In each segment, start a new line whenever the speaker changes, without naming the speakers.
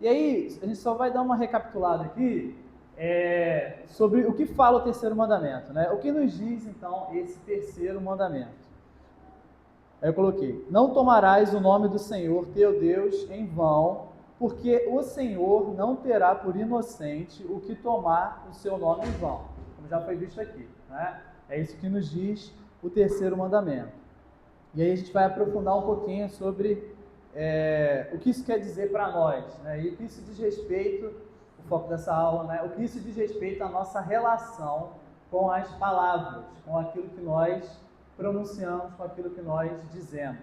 E aí, a gente só vai dar uma recapitulada aqui sobre o que fala o terceiro mandamento, né? O que nos diz, então, esse terceiro mandamento? Aí eu coloquei: não tomarás o nome do Senhor teu Deus em vão, porque o Senhor não terá por inocente o que tomar o seu nome em vão, como já foi visto aqui, né? É isso que nos diz o terceiro mandamento. E aí a gente vai aprofundar um pouquinho sobre o que isso quer dizer para nós, né? E o que isso diz respeito, o foco dessa aula, né? O que isso diz respeito à nossa relação com as palavras, com aquilo que nós pronunciamos, com aquilo que nós dizemos.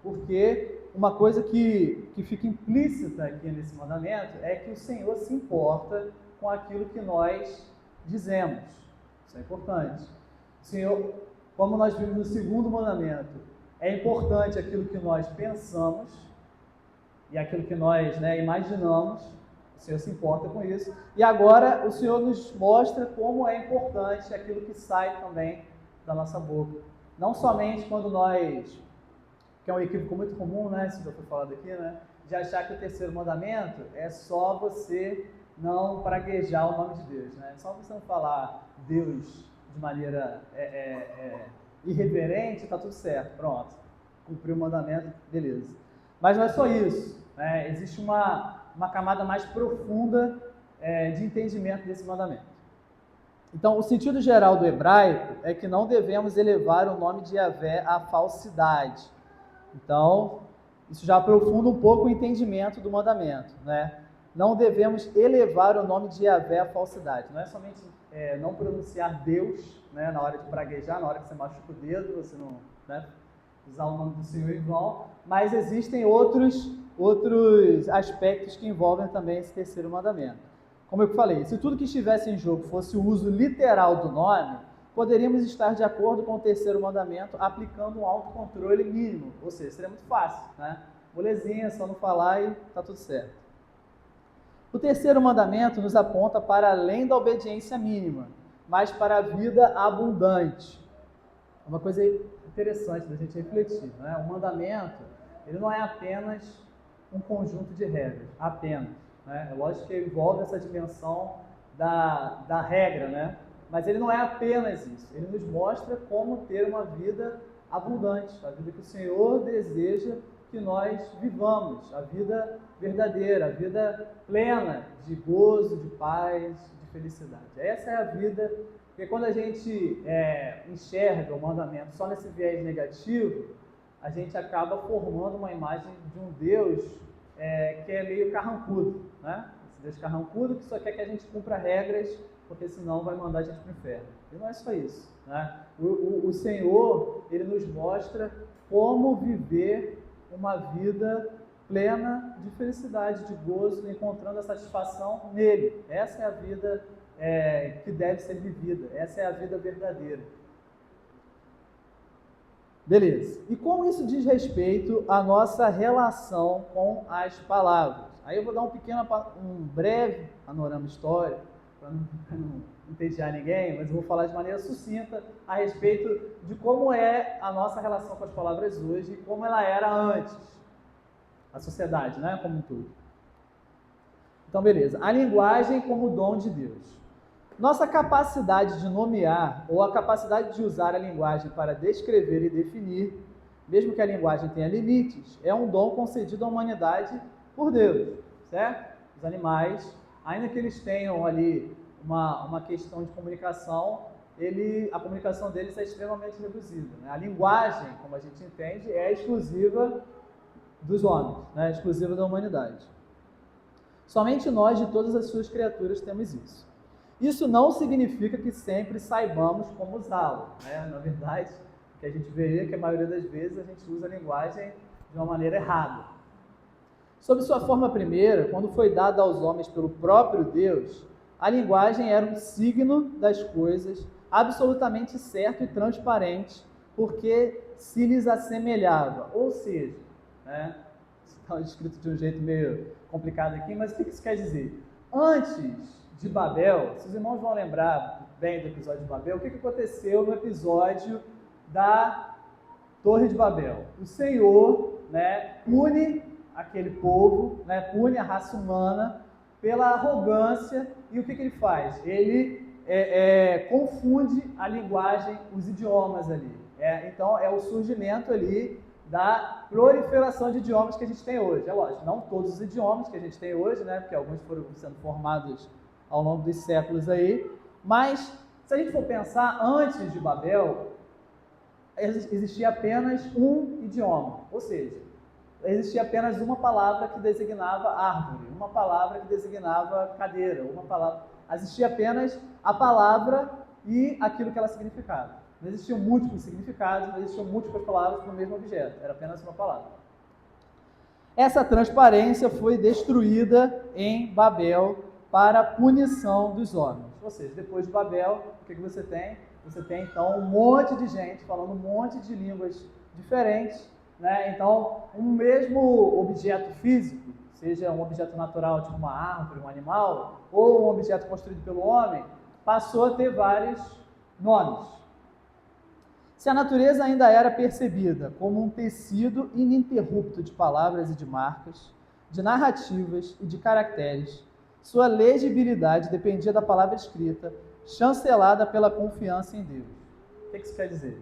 Porque uma coisa que fica implícita aqui nesse mandamento é que o Senhor se importa com aquilo que nós dizemos. Isso é importante. O Senhor, como nós vimos no segundo mandamento, é importante aquilo que nós pensamos e aquilo que nós imaginamos. O Senhor se importa com isso. E agora o Senhor nos mostra como é importante aquilo que sai também da nossa boca. Não somente quando nós, que é um equívoco muito comum, né, isso já foi falado aqui, né, de achar que o terceiro mandamento é só você não praguejar o nome de Deus, né? Só você não falar Deus de maneira irreverente, está tudo certo, pronto, cumpriu o mandamento, beleza. Mas não é só isso, né? Existe uma camada mais profunda de entendimento desse mandamento. Então, o sentido geral do hebraico é que não devemos elevar o nome de Yahvé à falsidade. Então, isso já aprofunda um pouco o entendimento do mandamento, né? Não devemos elevar o nome de Yahvé à falsidade. Não é somente não pronunciar Deus, né, na hora de praguejar, na hora que você machuca o dedo, você não, né, usar o nome do Senhor em vão, mas existem outros aspectos que envolvem também esse terceiro mandamento. Como eu falei, se tudo que estivesse em jogo fosse o uso literal do nome, poderíamos estar de acordo com o terceiro mandamento, aplicando um autocontrole mínimo, ou seja, seria muito fácil, né? Molezinha, só não falar e tá tudo certo. O terceiro mandamento nos aponta para além da obediência mínima, mas para a vida abundante. Uma coisa interessante da gente refletir, né? O mandamento, ele não é apenas um conjunto de regras, apenas, né? É lógico que envolve essa dimensão da regra, né? Mas ele não é apenas isso, ele nos mostra como ter uma vida abundante, a vida que o Senhor deseja que nós vivamos, a vida verdadeira, a vida plena de gozo, de paz, de felicidade. Essa é a vida, porque quando a gente enxerga o mandamento só nesse viés negativo, a gente acaba formando uma imagem de um Deus que é meio carrancudo, né? Esse Deus carrancudo que só quer que a gente cumpra regras, porque senão vai mandar a gente para o inferno. E não é só isso, né? O Senhor, ele nos mostra como viver uma vida plena de felicidade, de gozo, encontrando a satisfação nele. Essa é a vida que deve ser vivida, essa é a vida verdadeira. Beleza. E como isso diz respeito à nossa relação com as palavras? Aí eu vou dar um breve panorama histórico, para não entediar ninguém, mas eu vou falar de maneira sucinta a respeito de como é a nossa relação com as palavras hoje e como ela era antes. A sociedade, né, como um todo. Então, beleza. A linguagem como dom de Deus. Nossa capacidade de nomear ou a capacidade de usar a linguagem para descrever e definir, mesmo que a linguagem tenha limites, é um dom concedido à humanidade por Deus, certo? Os animais, ainda que eles tenham ali uma questão de comunicação, a comunicação deles é extremamente reduzida, né? A linguagem, como a gente entende, é exclusiva dos homens, né? Exclusiva da humanidade. Somente nós, de todas as suas criaturas, temos isso. Isso não significa que sempre saibamos como usá-lo, né? Na verdade, o que a gente vê é que a maioria das vezes a gente usa a linguagem de uma maneira errada. Sob sua forma primeira, quando foi dada aos homens pelo próprio Deus, a linguagem era um signo das coisas, absolutamente certo e transparente, porque se lhes assemelhava. Ou seja, né, está escrito de um jeito meio complicado aqui, mas o que isso quer dizer? Antes de Babel, se os irmãos vão lembrar bem do episódio de Babel, o que aconteceu no episódio da Torre de Babel? O Senhor, né, une aquele povo, né, pune a raça humana pela arrogância, e o que ele faz? Ele confunde a linguagem, os idiomas ali. Então, é o surgimento ali da proliferação de idiomas que a gente tem hoje. É lógico, não todos os idiomas que a gente tem hoje, né, porque alguns foram sendo formados ao longo dos séculos aí, mas se a gente for pensar, antes de Babel, existia apenas um idioma, ou seja, existia apenas uma palavra que designava árvore, uma palavra que designava cadeira, uma palavra. Existia apenas a palavra e aquilo que ela significava. Não existiam múltiplos significados, não existiam múltiplas palavras para o mesmo objeto, era apenas uma palavra. Essa transparência foi destruída em Babel para a punição dos homens. Ou seja, depois de Babel, o que você tem? Você tem, então, um monte de gente falando um monte de línguas diferentes, né? Então, um mesmo objeto físico, seja um objeto natural, tipo uma árvore, um animal, ou um objeto construído pelo homem, passou a ter vários nomes. Se a natureza ainda era percebida como um tecido ininterrupto de palavras e de marcas, de narrativas e de caracteres, sua legibilidade dependia da palavra escrita, chancelada pela confiança em Deus. O que isso quer dizer?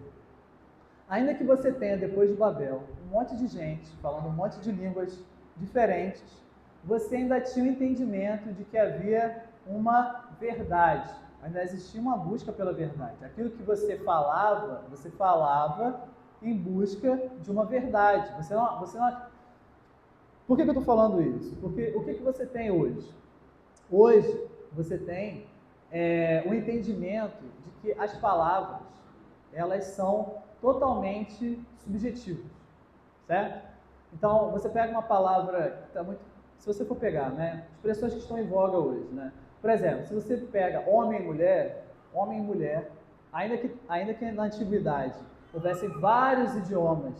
Ainda que você tenha, depois de Babel, um monte de gente falando um monte de línguas diferentes, você ainda tinha o entendimento de que havia uma verdade. Ainda existia uma busca pela verdade. Aquilo que você falava em busca de uma verdade. Você não... Por que eu estou falando isso? Porque o que você tem hoje? Hoje, você tem o entendimento de que as palavras, elas são totalmente subjetivas, certo? Então, você pega uma palavra que está muito... Se você for pegar, né, expressões que estão em voga hoje, né? Por exemplo, se você pega homem e mulher, ainda que na antiguidade houvesse vários idiomas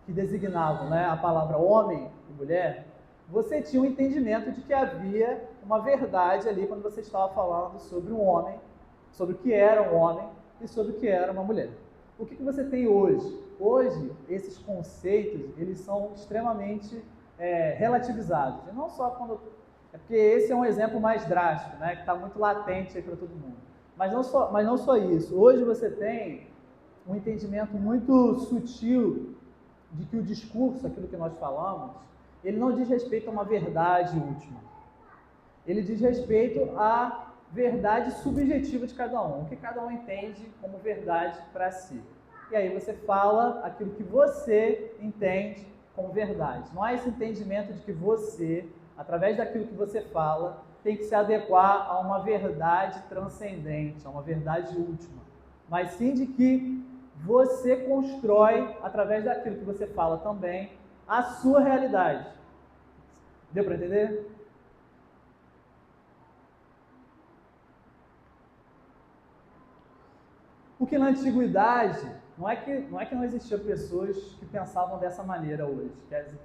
que designavam, né, a palavra homem e mulher, você tinha um entendimento de que havia uma verdade ali quando você estava falando sobre um homem, sobre o que era um homem e sobre o que era uma mulher. O que você tem hoje? Hoje, esses conceitos, eles são extremamente relativizados. E não só quando... É porque esse é um exemplo mais drástico, né, que está muito latente aí para todo mundo. Mas não só isso. Hoje você tem um entendimento muito sutil de que o discurso, aquilo que nós falamos, ele não diz respeito a uma verdade última. Ele diz respeito à verdade subjetiva de cada um, o que cada um entende como verdade para si. E aí você fala aquilo que você entende como verdade. Não há esse entendimento de que você, através daquilo que você fala, tem que se adequar a uma verdade transcendente, a uma verdade última. Mas sim de que você constrói, através daquilo que você fala também, a sua realidade. Deu para entender? Porque na antiguidade, não é que não existiam pessoas que pensavam dessa maneira hoje,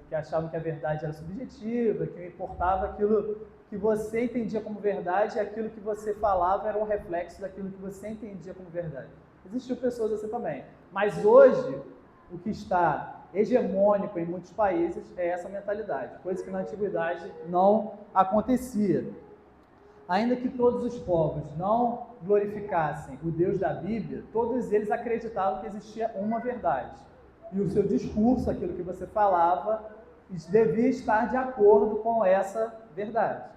que achavam que a verdade era subjetiva, que importava aquilo que você entendia como verdade e aquilo que você falava era um reflexo daquilo que você entendia como verdade. Existiam pessoas assim também. Mas hoje, o que está hegemônico em muitos países é essa mentalidade, coisa que na antiguidade não acontecia. Ainda que todos os povos não glorificassem o Deus da Bíblia, todos eles acreditavam que existia uma verdade. E o seu discurso, aquilo que você falava, devia estar de acordo com essa verdade.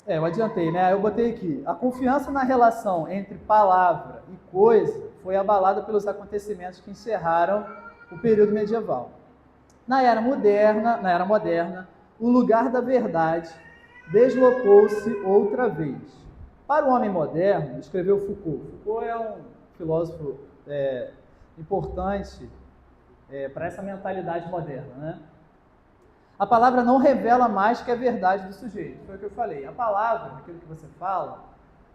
Eu adiantei, né? Eu botei aqui. A confiança na relação entre palavra e coisa foi abalada pelos acontecimentos que encerraram o período medieval. Na era moderna, o lugar da verdade deslocou-se outra vez. Para o homem moderno, escreveu Foucault. Foucault é um filósofo importante para essa mentalidade moderna, né? A palavra não revela mais que a verdade do sujeito. Foi o que eu falei. A palavra, aquilo que você fala,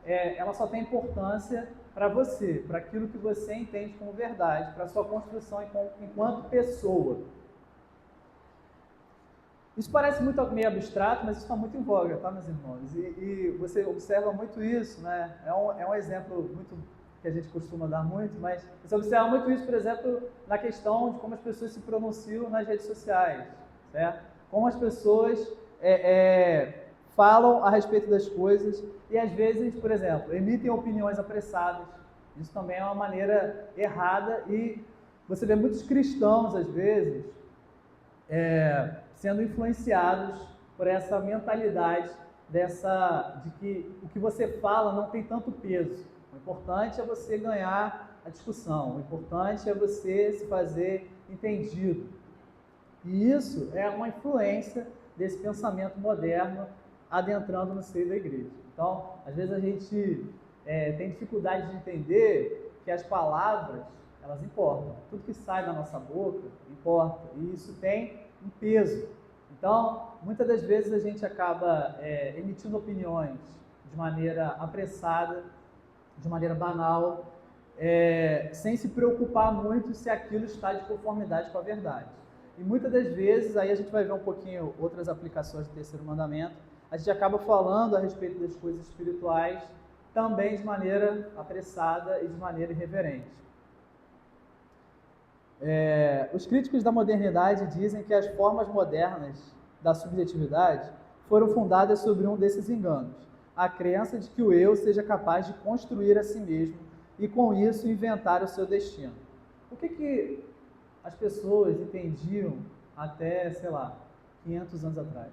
ela só tem importância para você, para aquilo que você entende como verdade, para a sua construção enquanto pessoa. Isso parece meio abstrato, mas isso está muito em voga, tá, meus irmãos? E você observa muito isso, né? É um exemplo muito que a gente costuma dar muito, mas você observa muito isso, por exemplo, na questão de como as pessoas se pronunciam nas redes sociais, certo? Como as pessoas falam a respeito das coisas e às vezes, por exemplo, emitem opiniões apressadas. Isso também é uma maneira errada e você vê muitos cristãos, às vezes, sendo influenciados por essa mentalidade de que o que você fala não tem tanto peso. O importante é você ganhar a discussão, o importante é você se fazer entendido. E isso é uma influência desse pensamento moderno adentrando no seio da igreja. Então, às vezes a gente tem dificuldade de entender que as palavras, elas importam. Tudo que sai da nossa boca importa. E isso tem um peso. Então, muitas das vezes a gente acaba emitindo opiniões de maneira apressada, de maneira banal, sem se preocupar muito se aquilo está de conformidade com a verdade. E muitas das vezes, aí a gente vai ver um pouquinho outras aplicações do terceiro mandamento, a gente acaba falando a respeito das coisas espirituais também de maneira apressada e de maneira irreverente. Os críticos da modernidade dizem que as formas modernas da subjetividade foram fundadas sobre um desses enganos, a crença de que o eu seja capaz de construir a si mesmo e com isso inventar o seu destino. O que as pessoas entendiam até, 500 anos atrás?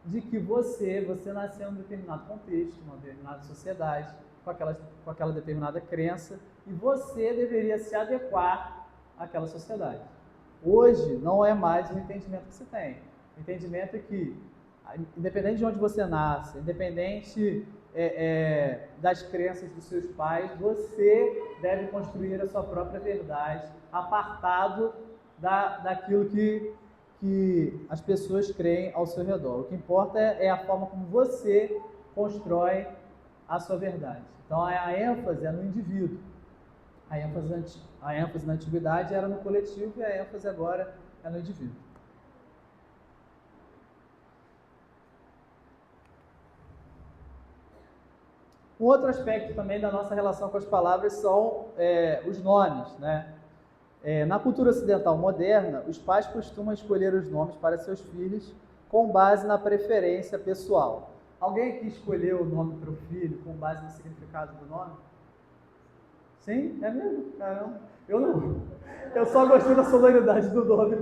De que você nasceu em um determinado contexto, uma determinada sociedade, com aquela determinada crença, e você deveria se adequar àquela sociedade. Hoje não é mais o entendimento que se tem. O entendimento é que, independente de onde você nasce, independente das crenças dos seus pais, você deve construir a sua própria verdade, apartado daquilo que as pessoas creem ao seu redor. O que importa é a forma como você constrói a sua verdade. Então a ênfase é no indivíduo. A ênfase na antiguidade era no coletivo e a ênfase agora é no indivíduo. Um outro aspecto também da nossa relação com as palavras são os nomes, né? Na cultura ocidental moderna, os pais costumam escolher os nomes para seus filhos com base na preferência pessoal. Alguém aqui escolheu o nome para o filho com base no significado do nome? Sim? É mesmo? Caramba. Eu não. Eu só gostei da sonoridade do nome.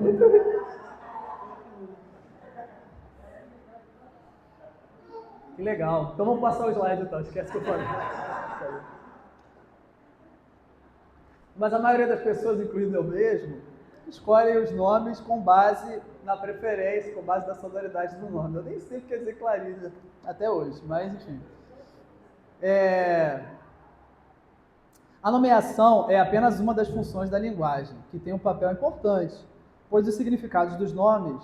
Que legal. Então vamos passar o slide então, esquece que eu falei. Mas a maioria das pessoas, incluindo eu mesmo, escolhem os nomes com base na preferência, com base na sonoridade do nome. Eu nem sei o que quer dizer Clarisa até hoje, mas enfim. A nomeação é apenas uma das funções da linguagem, que tem um papel importante, pois os significados dos nomes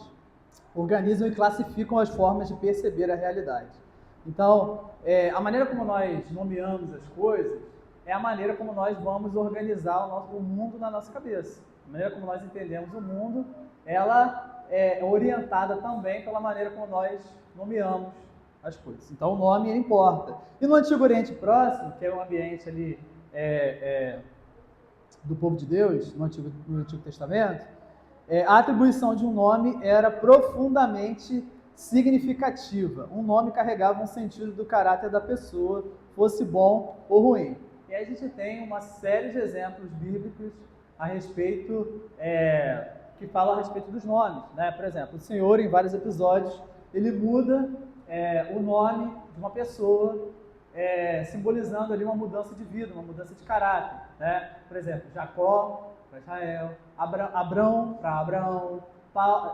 organizam e classificam as formas de perceber a realidade. Então, a maneira como nós nomeamos as coisas é a maneira como nós vamos organizar o mundo na nossa cabeça. A maneira como nós entendemos o mundo, ela é orientada também pela maneira como nós nomeamos as coisas. Então, o nome importa. E no Antigo Oriente Próximo, que é um ambiente ali do povo de Deus, no Antigo Testamento, a atribuição de um nome era profundamente significativa. Um nome carregava um sentido do caráter da pessoa, fosse bom ou ruim. E aí a gente tem uma série de exemplos bíblicos a respeito, que falam a respeito dos nomes, né? Por exemplo, o Senhor, em vários episódios, ele muda o nome de uma pessoa, simbolizando ali uma mudança de vida, uma mudança de caráter, né? Por exemplo, Jacó para Israel, Abrão para Abraão,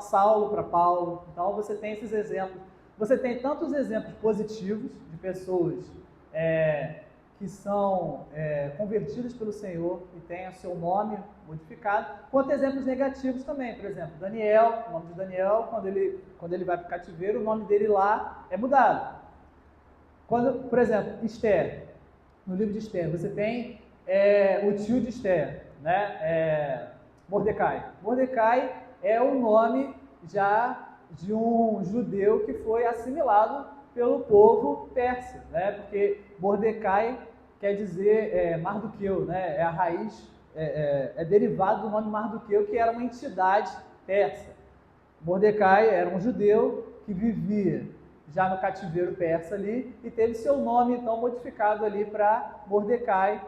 Saulo para Paulo. Então você tem esses exemplos. Você tem tantos exemplos positivos de pessoas que são convertidas pelo Senhor e têm o seu nome modificado, quanto exemplos negativos também. Por exemplo, Daniel, o nome de Daniel, quando ele vai para o cativeiro, o nome dele lá é mudado. Por exemplo, Esther, no livro de Esther, você tem o tio de Esther, né? Mordecai. Mordecai é o nome já de um judeu que foi assimilado pelo povo persa, né? Porque Mordecai quer dizer Mardoqueu, né? É a raiz, é derivado do nome Mardoqueu, que era uma entidade persa. Mordecai era um judeu que vivia já no cativeiro persa ali e teve seu nome então modificado ali para Mordecai,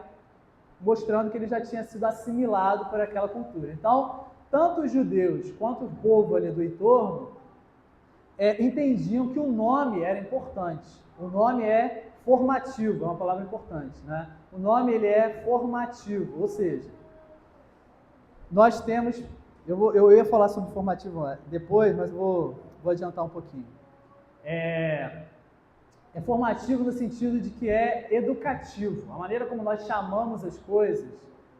mostrando que ele já tinha sido assimilado por aquela cultura. Então, tanto os judeus quanto o povo ali do entorno entendiam que o nome era importante. O nome é formativo, é uma palavra importante, né? O nome ele é formativo, ou seja, nós temos, eu ia falar sobre formativo depois, mas vou adiantar um pouquinho. É formativo no sentido de que é educativo. A maneira como nós chamamos as coisas,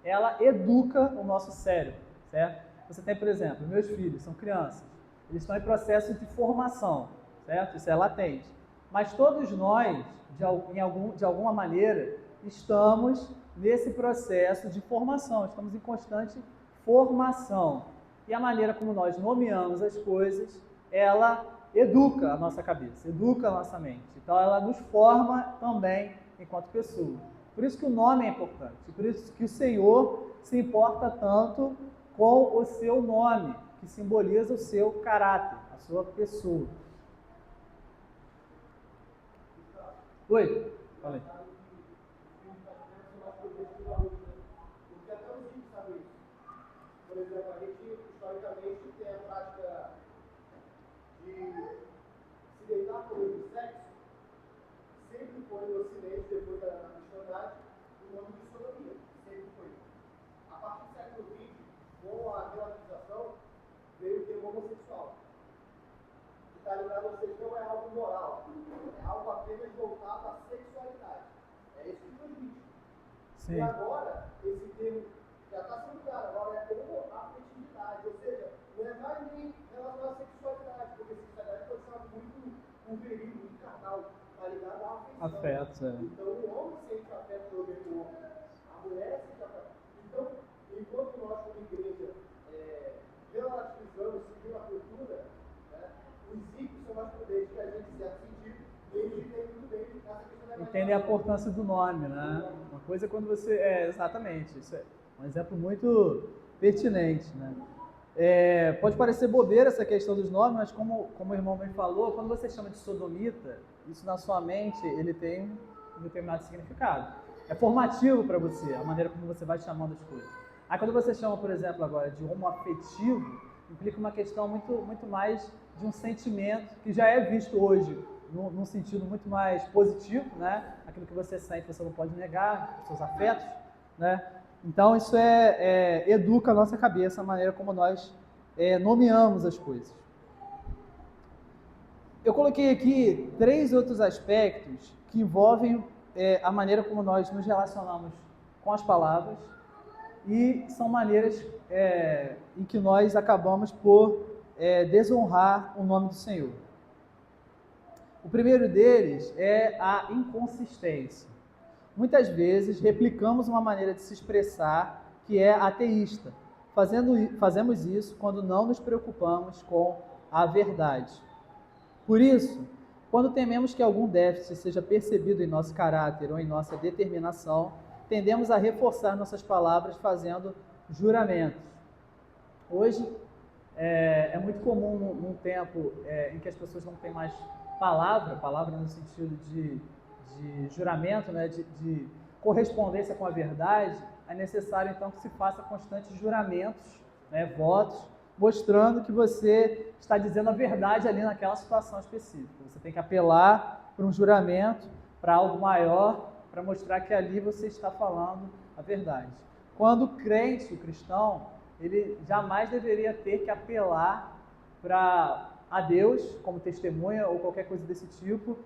ela educa o nosso cérebro, certo? Você tem, por exemplo, meus filhos são crianças, eles estão em processo de formação, certo? Isso é latente. Mas todos nós, de alguma maneira, estamos nesse processo de formação, estamos em constante formação. E a maneira como nós nomeamos as coisas, ela educa a nossa cabeça, educa a nossa mente. Então ela nos forma também enquanto pessoa. Por isso que o nome é importante, por isso que o Senhor se importa tanto com o seu nome, que simboliza o seu caráter, a sua pessoa. Oi? Falei.
Por exemplo, a gente historicamente tem a prática de se deitar por meio do sexo, sempre foi no Ocidente, depois da cristandade, o nome de sodomia, sempre foi. A partir do século XX, com a relativização, veio o termo homossexual. Que está ligado a vocês, não é algo moral, é algo apenas voltado à sexualidade. É isso que transmite.
Sim.
E agora, esse termo já está sendo dado, agora é como afetividade, ou seja, não é mais nem relacionado à sexualidade, porque a sexualidade pode ser algo muito pueril, muito carnal, está ligado à afeição.
Afeto,
Então o homem sente afeto pelo mesmo homem, a mulher sente afeto. Então, enquanto nós como igreja relativizamos, seguindo a cultura, né, os ícones são mais prudentes que a gente se sentir, e eles entendem muito bem essa questão da
entendem a importância do nome, né? Uma coisa é quando você... exatamente, isso é um exemplo muito pertinente, né? Pode parecer bobeira essa questão dos nomes, mas como o irmão me falou, quando você chama de sodomita, isso na sua mente, ele tem um determinado significado. É formativo para você, a maneira como você vai chamando as coisas. Aí quando você chama, por exemplo, agora de homoafetivo, implica uma questão muito mais de um sentimento que já é visto hoje num sentido muito mais positivo, né? Aquilo que você sente, você não pode negar, os seus afetos, né? Então isso educa a nossa cabeça, a maneira como nós nomeamos as coisas. Eu coloquei aqui 3 outros aspectos que envolvem a maneira como nós nos relacionamos com as palavras e são maneiras em que nós acabamos por desonrar o nome do Senhor. O primeiro deles é a inconsistência. Muitas vezes replicamos uma maneira de se expressar que é ateísta. Fazemos isso quando não nos preocupamos com a verdade. Por isso, quando tememos que algum déficit seja percebido em nosso caráter ou em nossa determinação, tendemos a reforçar nossas palavras fazendo juramentos. Hoje, é muito comum num tempo em que as pessoas não têm mais palavra no sentido de juramento, né, de correspondência com a verdade, é necessário então que se faça constantes juramentos, né, votos, mostrando que você está dizendo a verdade ali naquela situação específica. Você tem que apelar para um juramento, para algo maior, para mostrar que ali você está falando a verdade. Quando o crente, o cristão, ele jamais deveria ter que apelar a Deus como testemunha ou qualquer coisa desse tipo,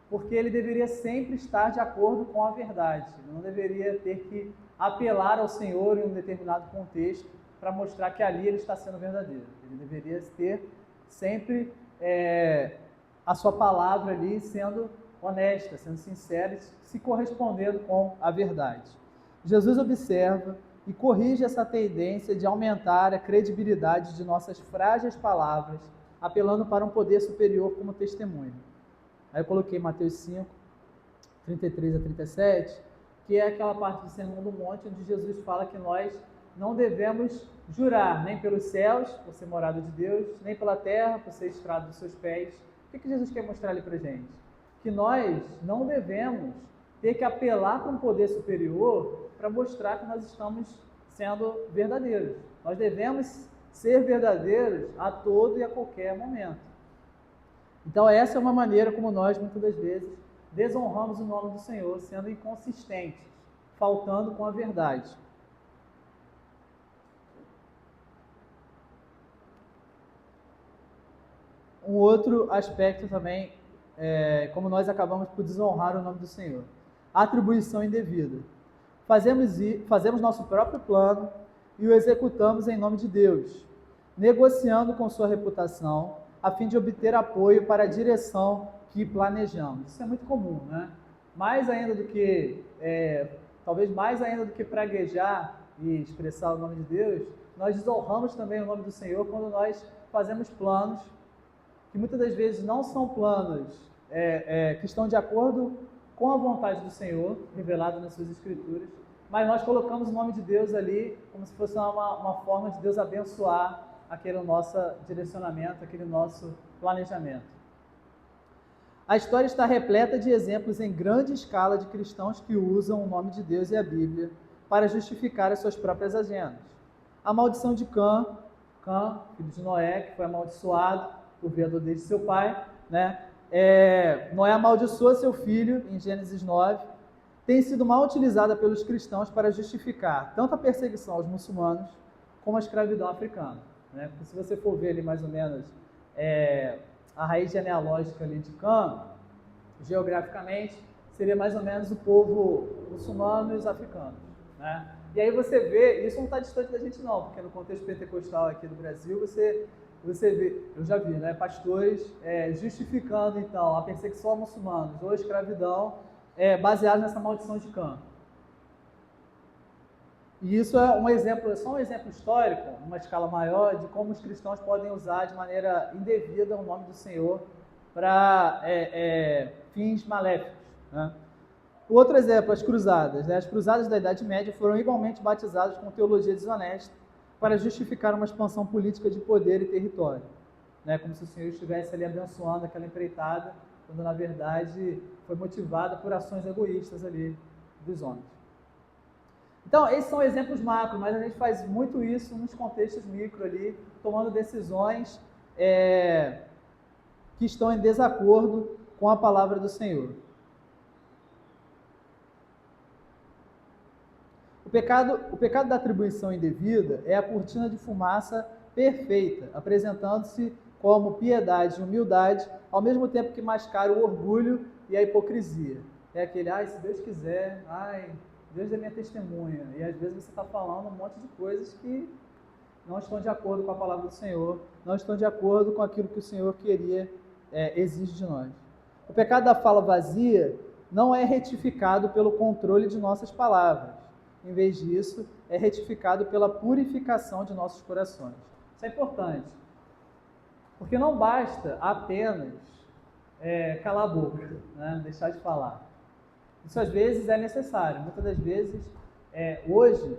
porque ele deveria sempre estar de acordo com a verdade. Ele não deveria ter que apelar ao Senhor em um determinado contexto para mostrar que ali ele está sendo verdadeiro. Ele deveria ter sempre a sua palavra ali sendo honesta, sendo sincera e se correspondendo com a verdade. Jesus observa e corrige essa tendência de aumentar a credibilidade de nossas frágeis palavras, apelando para um poder superior como testemunho. Aí eu coloquei Mateus 5, 33 a 37, que é aquela parte do Sermão do Monte, onde Jesus fala que nós não devemos jurar nem pelos céus, por ser morada de Deus, nem pela terra, por ser estrado dos seus pés. O que Jesus quer mostrar ali para a gente? Que nós não devemos ter que apelar para um poder superior para mostrar que nós estamos sendo verdadeiros. Nós devemos ser verdadeiros a todo e a qualquer momento. Então essa é uma maneira como nós, muitas das vezes, desonramos o nome do Senhor, sendo inconsistentes, faltando com a verdade. Um outro aspecto também é como nós acabamos por desonrar o nome do Senhor. Atribuição indevida. Fazemos nosso próprio plano e o executamos em nome de Deus, negociando com sua reputação, a fim de obter apoio para a direção que planejamos. Isso é muito comum, né? Mais ainda do que, talvez mais ainda do que praguejar e expressar o nome de Deus, nós desonramos também o nome do Senhor quando nós fazemos planos que muitas das vezes não são planos que estão de acordo com a vontade do Senhor, revelada nas suas Escrituras, mas nós colocamos o nome de Deus ali como se fosse uma forma de Deus abençoar aquele nosso direcionamento, aquele nosso planejamento. A história está repleta de exemplos em grande escala de cristãos que usam o nome de Deus e a Bíblia para justificar as suas próprias agendas. A maldição de Cã, filho de Noé, que foi amaldiçoado por ver a nudez de seu pai, né? Noé amaldiçoa seu filho, em Gênesis 9, tem sido mal utilizada pelos cristãos para justificar tanto a perseguição aos muçulmanos como a escravidão africana. Né? Porque se você for ver ali mais ou menos a raiz genealógica ali de Cã, geograficamente, seria mais ou menos o povo muçulmano e os africanos. Né? E aí você vê, isso não está distante da gente não, porque no contexto pentecostal aqui do Brasil, você vê, eu já vi, né, pastores justificando então a perseguição aos muçulmanos ou a escravidão baseado nessa maldição de Cã. E isso é um exemplo, só um exemplo histórico, numa escala maior, de como os cristãos podem usar de maneira indevida o nome do Senhor para fins maléficos. Né? O outro exemplo, as cruzadas. Né? As cruzadas da Idade Média foram igualmente batizadas com teologia desonesta para justificar uma expansão política de poder e território. Né? Como se o Senhor estivesse ali abençoando aquela empreitada, quando na verdade foi motivada por ações egoístas ali dos homens. Então, esses são exemplos macro, mas a gente faz muito isso nos contextos micro ali, tomando decisões que estão em desacordo com a palavra do Senhor. O pecado da atribuição indevida é a cortina de fumaça perfeita, apresentando-se como piedade e humildade, ao mesmo tempo que mascara o orgulho e a hipocrisia. É aquele, se Deus quiser, Deus é minha testemunha. E às vezes você está falando um monte de coisas que não estão de acordo com a palavra do Senhor, não estão de acordo com aquilo que o Senhor exige de nós. O pecado da fala vazia não é retificado pelo controle de nossas palavras. Em vez disso, é retificado pela purificação de nossos corações. Isso é importante, porque não basta apenas calar a boca, né? Deixar de falar. Isso às vezes é necessário. Muitas das vezes, hoje,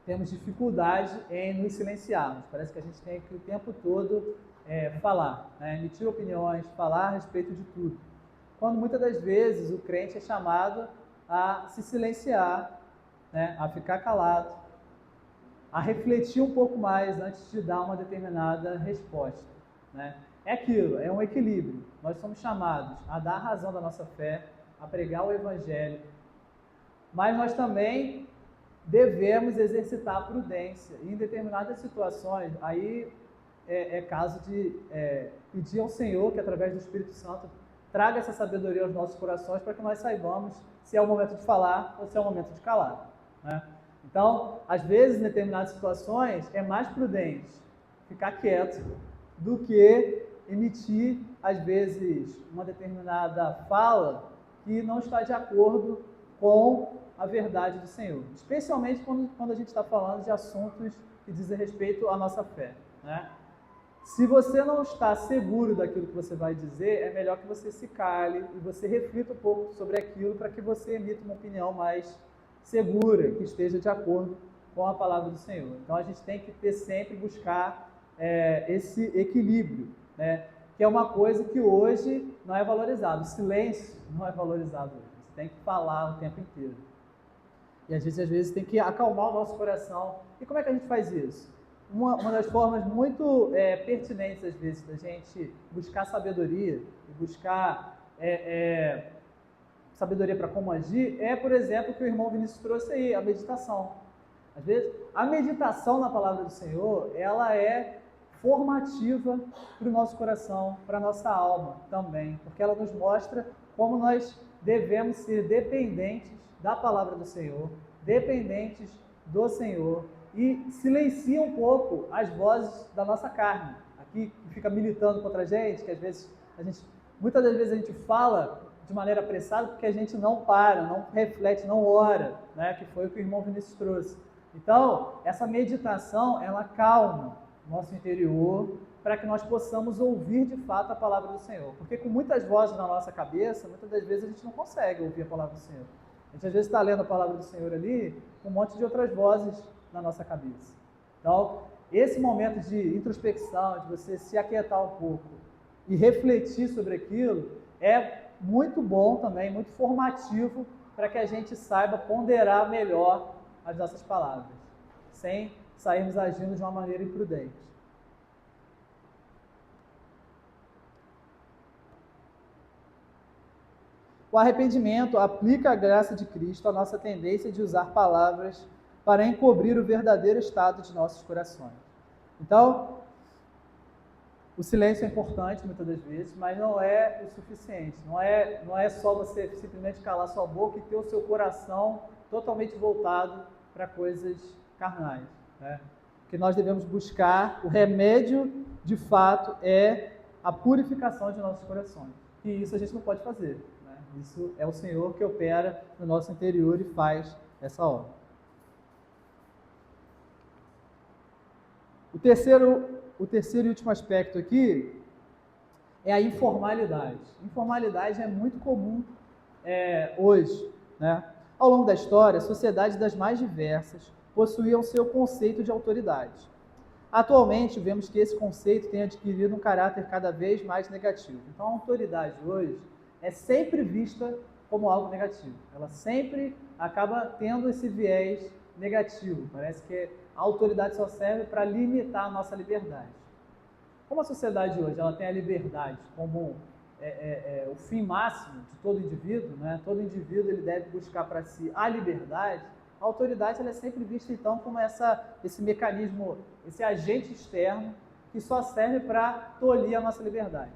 temos dificuldade em nos silenciarmos. Parece que a gente tem que o tempo todo falar, né? Emitir opiniões, falar a respeito de tudo. Quando muitas das vezes o crente é chamado a se silenciar, né? A ficar calado, a refletir um pouco mais antes de dar uma determinada resposta. Né? É aquilo, é um equilíbrio. Nós somos chamados a dar a razão da nossa fé, a pregar o Evangelho, mas nós também devemos exercitar a prudência. E em determinadas situações, aí é caso de pedir ao Senhor que, através do Espírito Santo, traga essa sabedoria aos nossos corações para que nós saibamos se é o momento de falar ou se é o momento de calar. Né? Então, às vezes, em determinadas situações, é mais prudente ficar quieto do que emitir, às vezes, uma determinada fala que não está de acordo com a verdade do Senhor. Especialmente quando a gente está falando de assuntos que dizem respeito à nossa fé. Né? Se você não está seguro daquilo que você vai dizer, é melhor que você se cale e você reflita um pouco sobre aquilo para que você emita uma opinião mais segura, que esteja de acordo com a palavra do Senhor. Então a gente tem que sempre buscar esse equilíbrio, né? Que é uma coisa que hoje não é valorizado. O silêncio não é valorizado hoje. Você tem que falar o tempo inteiro. E a gente às vezes tem que acalmar o nosso coração. E como é que a gente faz isso? Uma das formas muito pertinentes às vezes da gente buscar sabedoria e buscar sabedoria para como agir é, por exemplo, o que o irmão Vinícius trouxe aí, a meditação. Às vezes, a meditação na palavra do Senhor, ela é formativa para o nosso coração, para a nossa alma também, porque ela nos mostra como nós devemos ser dependentes da palavra do Senhor, dependentes do Senhor, e silencia um pouco as vozes da nossa carne, aqui que fica militando contra a gente, que às vezes muitas das vezes a gente fala de maneira apressada porque a gente não para, não reflete, não ora, né? Que foi o que o irmão Vinícius trouxe. Então, essa meditação, ela calma o nosso interior para que nós possamos ouvir de fato a palavra do Senhor. Porque com muitas vozes na nossa cabeça, muitas das vezes a gente não consegue ouvir a palavra do Senhor. A gente às vezes está lendo a palavra do Senhor ali, com um monte de outras vozes na nossa cabeça. Então, esse momento de introspecção, de você se aquietar um pouco e refletir sobre aquilo, é muito bom também, muito formativo para que a gente saiba ponderar melhor as nossas palavras, sem sairmos agindo de uma maneira imprudente. O arrependimento aplica a graça de Cristo à nossa tendência de usar palavras para encobrir o verdadeiro estado de nossos corações. Então, o silêncio é importante muitas das vezes, mas não é o suficiente. Não é só você simplesmente calar sua boca e ter o seu coração totalmente voltado para coisas carnais, né? O que nós devemos buscar, o remédio de fato é a purificação de nossos corações. E isso a gente não pode fazer, né? Isso é o Senhor que opera no nosso interior e faz essa obra. O terceiro e último aspecto aqui é a informalidade. Informalidade é muito comum hoje, né? Ao longo da história, sociedades das mais diversas possuíam seu conceito de autoridade. Atualmente, vemos que esse conceito tem adquirido um caráter cada vez mais negativo. Então, a autoridade hoje é sempre vista como algo negativo. Ela sempre acaba tendo esse viés negativo. Parece que a autoridade só serve para limitar a nossa liberdade. Como a sociedade hoje ela tem a liberdade como o fim máximo de todo indivíduo, né? Todo indivíduo ele deve buscar para si a liberdade. A autoridade ela é sempre vista então como esse mecanismo, esse agente externo que só serve para tolir a nossa liberdade.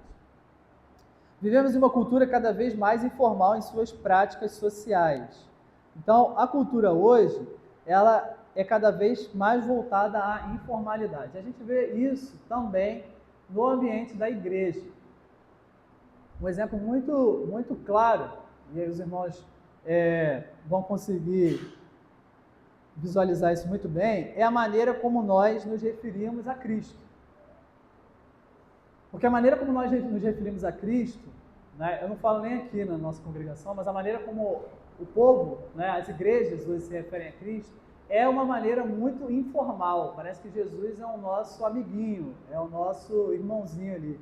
Vivemos em uma cultura cada vez mais informal em suas práticas sociais. Então, a cultura hoje, ela é cada vez mais voltada à informalidade. A gente vê isso também no ambiente da igreja. Um exemplo muito, muito claro, e aí os irmãos vão conseguir visualizar isso muito bem, é a maneira como nós nos referimos a Cristo. Porque a maneira como nós nos referimos a Cristo, né, eu não falo nem aqui na nossa congregação, mas a maneira como o povo, né, as igrejas hoje se referem a Cristo, é uma maneira muito informal. Parece que Jesus é o nosso amiguinho, é o nosso irmãozinho ali.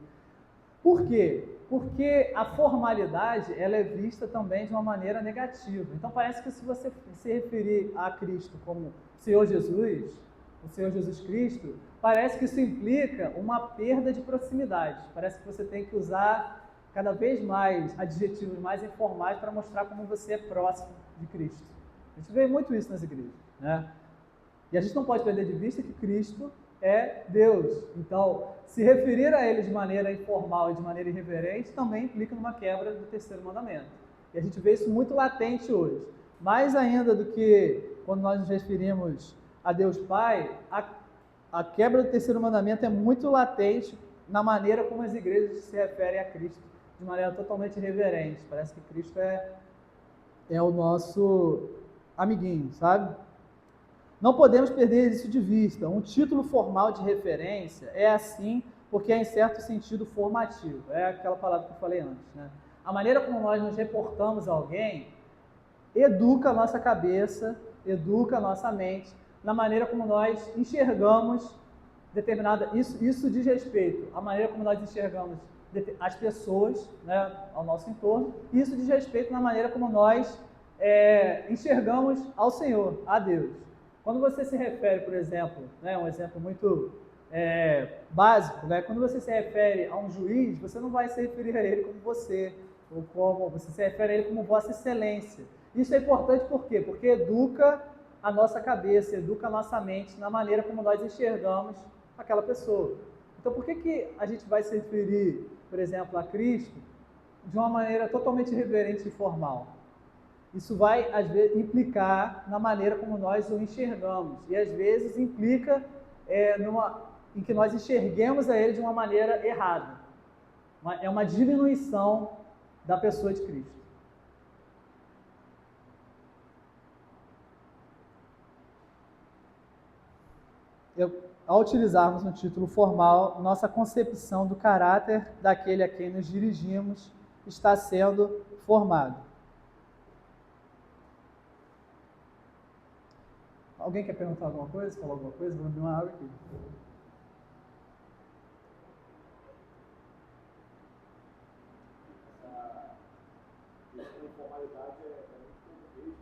Por quê? Porque a formalidade ela é vista também de uma maneira negativa. Então parece que se você se referir a Cristo como Senhor Jesus, o Senhor Jesus Cristo, parece que isso implica uma perda de proximidade. Parece que você tem que usar cada vez mais adjetivos mais informais para mostrar como você é próximo de Cristo. A gente vê muito isso nas igrejas, né? E a gente não pode perder de vista que Cristo é Deus. Então, se referir a Ele de maneira informal e de maneira irreverente também implica numa quebra do terceiro mandamento. E a gente vê isso muito latente hoje. Mais ainda do que quando nós nos referimos a Deus Pai, a quebra do terceiro mandamento é muito latente na maneira como as igrejas se referem a Cristo, de maneira totalmente irreverente. Parece que Cristo é o nosso amiguinho, sabe? Não podemos perder isso de vista. Um título formal de referência é assim porque é em certo sentido formativo. É aquela palavra que eu falei antes, né? A maneira como nós nos reportamos a alguém educa a nossa cabeça, educa a nossa mente, na maneira como nós enxergamos determinada... Isso diz respeito à maneira como nós enxergamos as pessoas, né, ao nosso entorno, e isso diz respeito na maneira como nós enxergamos ao Senhor, a Deus. Quando você se refere, por exemplo, né, um exemplo muito básico, né, quando você se refere a um juiz, você não vai se referir a ele como você, ou como você se refere a ele como Vossa Excelência. Isso é importante por quê? Porque educa a nossa cabeça, educa a nossa mente na maneira como nós enxergamos aquela pessoa. Então, por que a gente vai se referir, por exemplo, a Cristo de uma maneira totalmente reverente e formal? Isso vai, às vezes, implicar na maneira como nós o enxergamos. E, às vezes, implica em que nós enxerguemos a ele de uma maneira errada. É uma diminuição da pessoa de Cristo. Ao utilizarmos um título formal, nossa concepção do caráter daquele a quem nos dirigimos está sendo formada. Alguém quer perguntar alguma coisa? Falar alguma coisa? Vou abrir uma água aqui.
Essa informalidade é muito comum.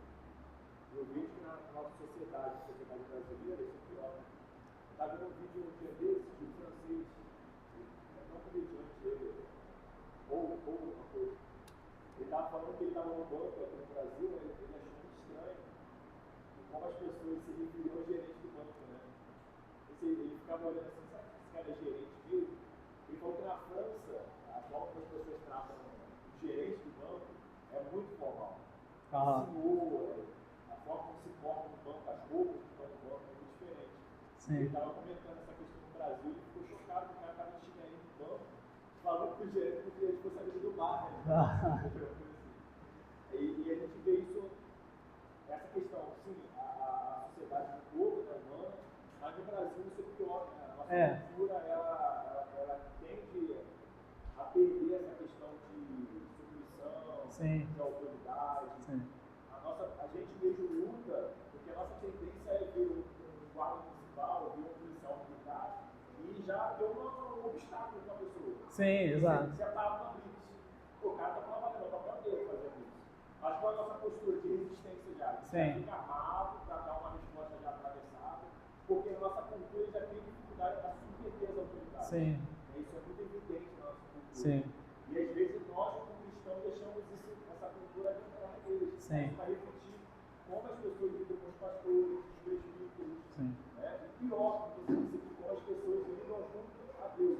Eu vejo que na nossa sociedade brasileira, isso é pior. Estava vendo um vídeo um dia desses de um francês, não comediante ele, ou alguma coisa. Ele estava falando que ele estava no banco aqui no Brasil, ele achou muito estranho como as pessoas se referiam ao gerente do banco, né? Ele ficava olhando assim, sabe, esse cara é gerente mesmo? Ele falou que na França, a forma que as pessoas tratam o gerente do banco é muito formal. Senhor, a forma como se porta no banco, as roupas que estão no banco é muito diferente. Sim. Ele estava comentando essa questão no Brasil, ele ficou chocado que o cara estava chegando no banco, falando que o gerente porque ele ficou sabendo do bar, né? E a gente vê isso, essa questão, sim, a sociedade do povo, da humana, mas no Brasil isso é pior, né? A nossa cultura, ela tende a perder essa questão de submissão, de autoridade. Sim. A gente mesmo luta, porque a nossa tendência é ver um guarda municipal, ver um policial militar, e já deu um obstáculo para a pessoa.
Sim, exato.
Você estava na blitz. O cara está falando, não, está dele fazer isso. Mas qual é a nossa postura de resistência já? Você fica armado para dar uma resposta já atravessada, porque a nossa cultura já tem dificuldade para submeter as autoridades. Sim. Isso é muito evidente na nossa cultura. Sim. E às vezes nós, como cristãos, deixamos essa cultura de entrar na igreja. Sim. Para refletir como as pessoas lidam com os pastores, os presbíteros. Sim. Né? E pior, como as pessoas lidam junto a Deus,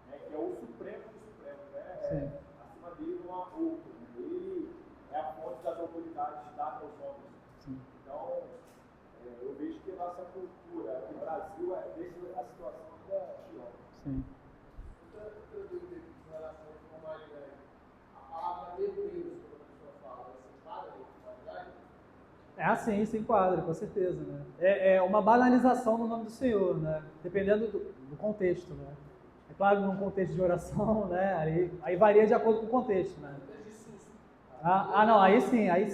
né? Que é o supremo do supremo. Né? Acima dele não há outro. Né? Ele é a fonte das autoridades dadas aos homens. Sim. Então, eu vejo que a nossa cultura, aqui no Brasil, deixa a situação ainda pior. Sim. Outra dúvida em relação à formalidade. A palavra meu Deus, quando a pessoa fala, ela se enquadra em formalidade?
Sim, se enquadra, com certeza. Né? É uma banalização no nome do Senhor, né? Dependendo do contexto. Né? É claro, num contexto de oração, né? Aí varia de acordo com o contexto. Né? Não, aí sim. Aí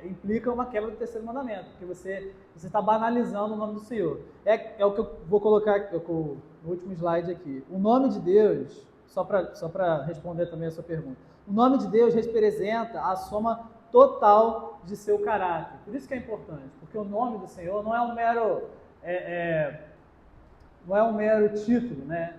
implica uma quebra do terceiro mandamento, porque você está banalizando o nome do Senhor. É o que eu vou colocar no último slide aqui. O nome de Deus, só para responder também a sua pergunta, o nome de Deus representa a soma total de seu caráter. Por isso que é importante, porque o nome do Senhor não é um mero título, né?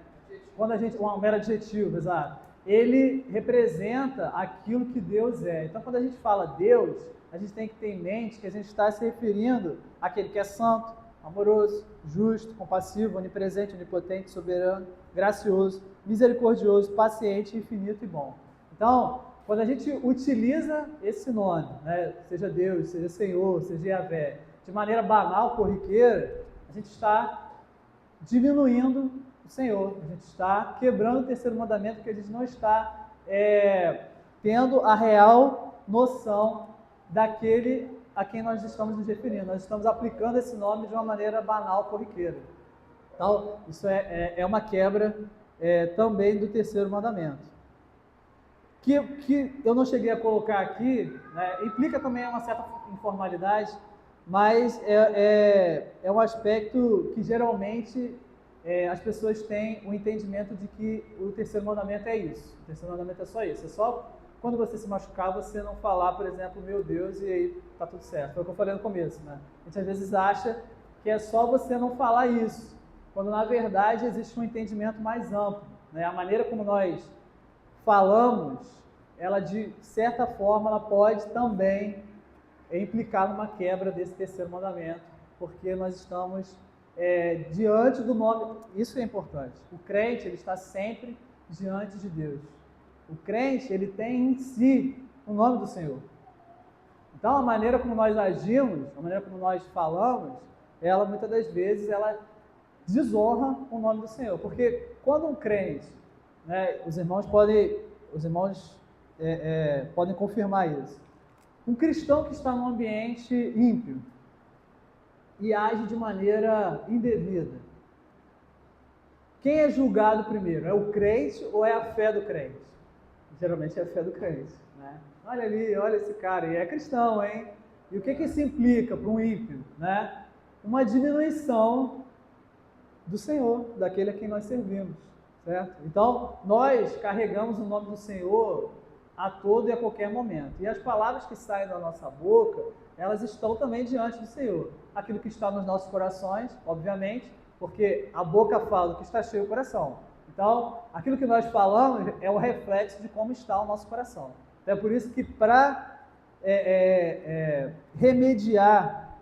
Um mero adjetivo, exato. Ele representa aquilo que Deus é. Então, quando a gente fala Deus, a gente tem que ter em mente que a gente está se referindo àquele que é santo, amoroso, justo, compassivo, onipresente, onipotente, soberano, gracioso, misericordioso, paciente, infinito e bom. Então, quando a gente utiliza esse nome, né, seja Deus, seja Senhor, seja Yahvé, de maneira banal, corriqueira, a gente está diminuindo o Senhor, a gente está quebrando o terceiro mandamento, porque a gente não está tendo a real noção daquele a quem nós estamos nos referindo. Nós estamos aplicando esse nome de uma maneira banal, corriqueira. Então, isso é uma quebra também do terceiro mandamento. que eu não cheguei a colocar aqui, né, implica também uma certa informalidade, mas é um aspecto que geralmente as pessoas têm o entendimento de que o terceiro mandamento é isso. O terceiro mandamento é só isso. É só quando você se machucar, você não falar, por exemplo, meu Deus, e aí tá tudo certo. Foi o que eu falei no começo, né? A gente às vezes acha que é só você não falar isso, quando na verdade existe um entendimento mais amplo, né? A maneira como nós falamos, ela de certa forma, ela pode também implicar numa quebra desse terceiro mandamento, porque nós estamos diante do nome, isso é importante. O crente, ele está sempre diante de Deus. O crente, ele tem em si o nome do Senhor. Então, a maneira como nós agimos, a maneira como nós falamos, ela muitas das vezes, ela desonra o nome do Senhor. Porque quando um crente, né, os irmãos podem confirmar isso. Um cristão que está num ambiente ímpio e age de maneira indevida, quem é julgado primeiro? É o crente ou é a fé do crente? Geralmente é a fé do crente, né? Olha ali, olha esse cara, e é cristão, hein? E o que isso implica para um ímpio, né? Uma diminuição do Senhor, daquele a quem nós servimos, certo? Então, nós carregamos o nome do Senhor a todo e a qualquer momento. E as palavras que saem da nossa boca, elas estão também diante do Senhor. Aquilo que está nos nossos corações, obviamente, porque a boca fala do que está cheio o coração. Então, aquilo que nós falamos é o reflexo de como está o nosso coração. Então, é por isso que para remediar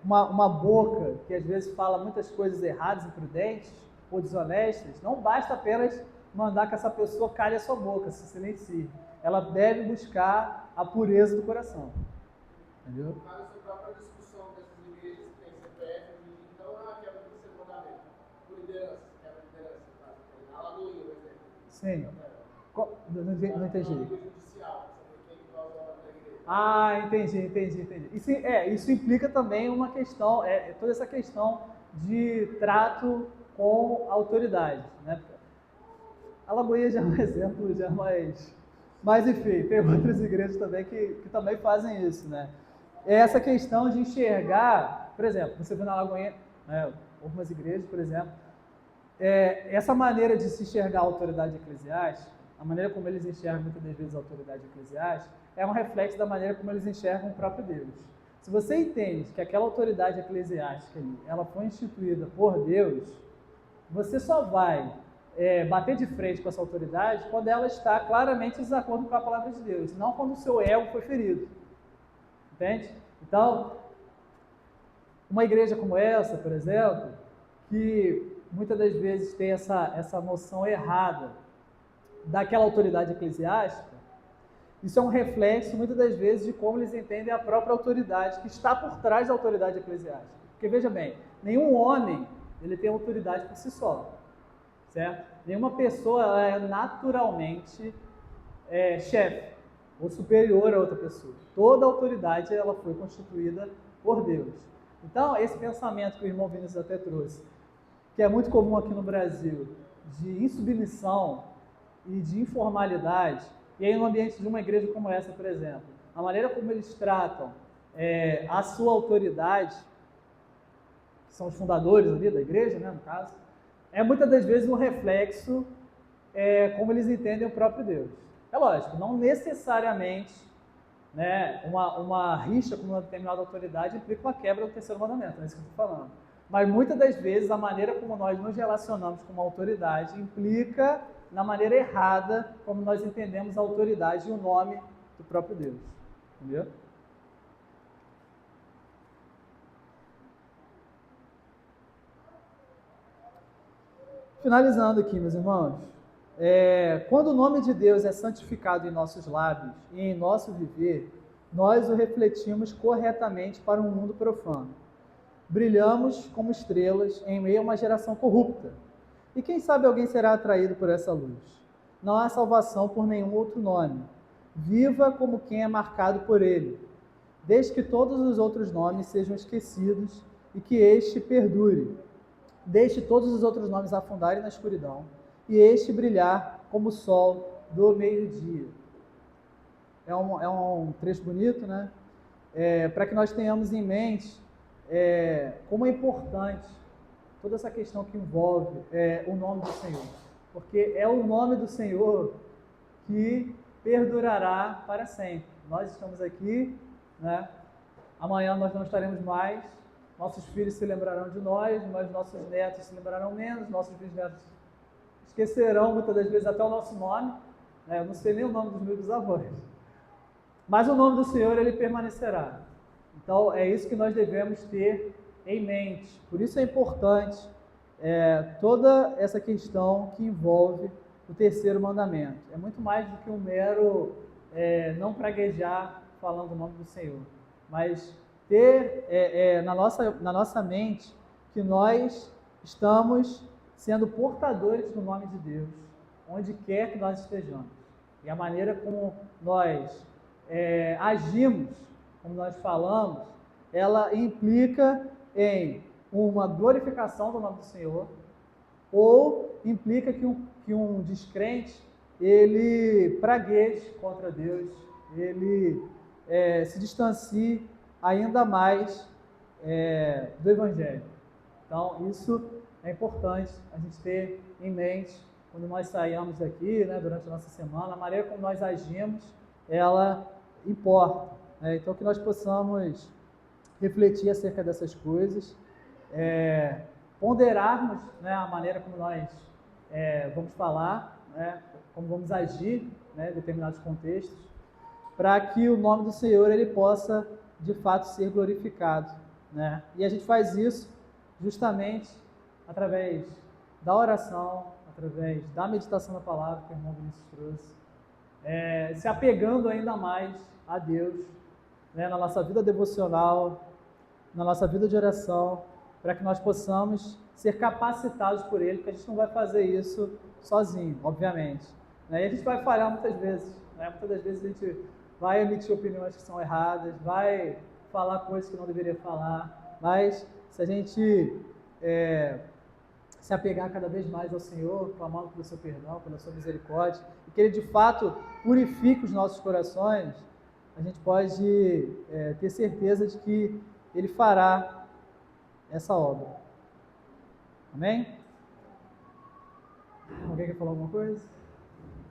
uma boca que às vezes fala muitas coisas erradas, imprudentes ou desonestas, não basta apenas mandar que essa pessoa cale a sua boca, se silencie. Ela deve buscar a pureza do coração. Entendeu?
No caso, essa própria discussão dessas igrejas que tem CPF, então é a quebra do terceiro mandamento. Por liderança, quebra de liderança, no caso. Na Lagoinha, por exemplo.
Sim. Não entendi. Entendi. Isso implica também uma questão, toda essa questão de trato com a autoridade, né? A Lagoinha já é um exemplo, já mas enfim, tem outras igrejas também que também fazem isso, né? É essa questão de enxergar, por exemplo, você vê na Lagoinha, né, algumas igrejas, por exemplo, essa maneira de se enxergar a autoridade eclesiástica, a maneira como eles enxergam muitas das vezes a autoridade eclesiástica, é um reflexo da maneira como eles enxergam o próprio Deus. Se você entende que aquela autoridade eclesiástica ali, ela foi instituída por Deus, você só vai bater de frente com essa autoridade quando ela está claramente em desacordo com a palavra de Deus, não quando o seu ego foi ferido. Entende? Então, uma igreja como essa, por exemplo, que muitas das vezes tem essa noção errada daquela autoridade eclesiástica, isso é um reflexo, muitas das vezes, de como eles entendem a própria autoridade que está por trás da autoridade eclesiástica. Porque, veja bem, nenhum homem ele tem autoridade por si só, certo? Nenhuma pessoa ela é naturalmente chefe ou superior a outra pessoa. Toda autoridade ela foi constituída por Deus. Então, esse pensamento que o irmão Vinícius até trouxe, que é muito comum aqui no Brasil, de insubmissão e de informalidade, e aí no ambiente de uma igreja como essa, por exemplo, a maneira como eles tratam a sua autoridade, que são os fundadores ali da igreja, né, no caso, é muitas das vezes um reflexo como eles entendem o próprio Deus. É lógico, não necessariamente, né, uma rixa com uma determinada autoridade implica uma quebra do terceiro mandamento, não é isso que eu estou falando. Mas muitas das vezes a maneira como nós nos relacionamos com uma autoridade implica na maneira errada como nós entendemos a autoridade e o nome do próprio Deus. Entendeu? Finalizando aqui, meus irmãos, quando o nome de Deus é santificado em nossos lábios e em nosso viver, nós o refletimos corretamente para um mundo profano. Brilhamos como estrelas em meio a uma geração corrupta. E quem sabe alguém será atraído por essa luz? Não há salvação por nenhum outro nome. Viva como quem é marcado por ele, desde que todos os outros nomes sejam esquecidos e que este perdure. Deixe todos os outros nomes afundarem na escuridão e este brilhar como o sol do meio-dia. É um trecho bonito, né? Para que nós tenhamos em mente como é importante toda essa questão que envolve o nome do Senhor. Porque é o nome do Senhor que perdurará para sempre. Nós estamos aqui, né? Amanhã nós não estaremos mais, nossos filhos se lembrarão de nós, mas nossos netos se lembrarão menos, nossos bisnetos esquecerão muitas das vezes até o nosso nome, né? Eu não sei nem o nome dos meus bisavós, mas o nome do Senhor, ele permanecerá. Então é isso que nós devemos ter em mente. Por isso é importante toda essa questão que envolve o terceiro mandamento. É muito mais do que um mero não praguejar falando o nome do Senhor, mas ter na nossa mente que nós estamos sendo portadores do nome de Deus, onde quer que nós estejamos. E a maneira como nós agimos, como nós falamos, ela implica em uma glorificação do nome do Senhor, ou implica que um descrente, ele pragueje contra Deus, ele se distancie ainda mais do Evangelho. Então, isso é importante a gente ter em mente quando nós saímos daqui, né, durante a nossa semana, a maneira como nós agimos, ela importa. Né? Então, que nós possamos refletir acerca dessas coisas, ponderarmos, né, a maneira como nós vamos falar, né, como vamos agir, né, em determinados contextos, para que o nome do Senhor ele possa, de fato, ser glorificado. Né? E a gente faz isso justamente através da oração, através da meditação da palavra que o irmão Vinícius trouxe, se apegando ainda mais a Deus, né, na nossa vida devocional, na nossa vida de oração, para que nós possamos ser capacitados por Ele, porque a gente não vai fazer isso sozinho, obviamente. Né? E a gente vai falhar muitas vezes. Né? Muitas das vezes a gente vai emitir opiniões que são erradas, vai falar coisas que não deveria falar, mas se a gente se apegar cada vez mais ao Senhor, clamando pelo seu perdão, pela sua misericórdia, e que Ele de fato purifique os nossos corações, a gente pode ter certeza de que Ele fará essa obra. Amém? Alguém quer falar alguma coisa?